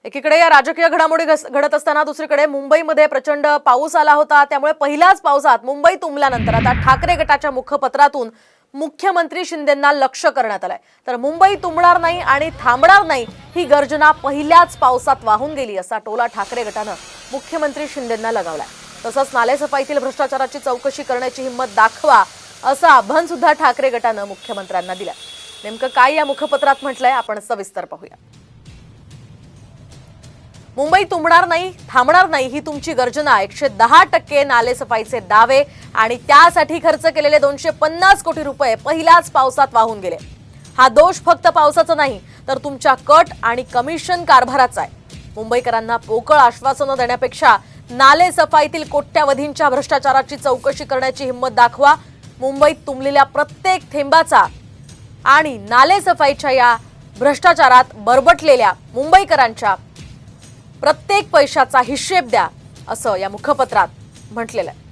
एकीकडे या राजकीय घडामोडी घडत असताना दुसरीकडे मुंबईमध्ये प्रचंड पाऊस आला होता। त्यामुळे पहिल्याच पावसात मुंबई तुंबल्यानंतर आता ठाकरे गटाच्या मुखपत्रातून मुख्यमंत्री शिंदेंना लक्ष्य करण्यात आलंय। तर मुंबई तुंबणार नाही आणि थांबणार नाही ही गर्जना पहिल्याच पावसात वाहून गेली असा टोला ठाकरे गटानं मुख्यमंत्री शिंदेंना लगावलाय। तसंच नालेसफाईतील भ्रष्टाचाराची चौकशी करण्याची हिम्मत दाखवा असं आव्हान सुद्धा ठाकरे गटानं मुख्यमंत्र्यांना दिलं। नेमकं काय या मुखपत्रात म्हटलंय आपण सविस्तर पाहूया। मुंबई तुंबणार नाही थांबणार नाही ही तुमची गर्जना, 110% नालेसफाईचे दावे आणि त्यासाठी खर्च केलेले 250 कोटी रुपये पहिल्याच पावसात वाहून गेले। हा दोष फक्त पावसाचा नाही तर तुमच्या कट आणि कमिशन कारभाराचा आहे। मुंबईकरांना पोकळ आश्वासनं देण्यापेक्षा नालेसफाईतील कोट्यावधींच्या भ्रष्टाचाराची चौकशी करण्याची हिम्मत दाखवा। मुंबईत तुंबलेल्या प्रत्येक थेंबाचा आणि नालेसफाईच्या या भ्रष्टाचारात बरबटलेल्या मुंबईकरांच्या प्रत्येक पैशाचा हिशेब द्या असं या मुखपत्रात म्हटलेलं आहे।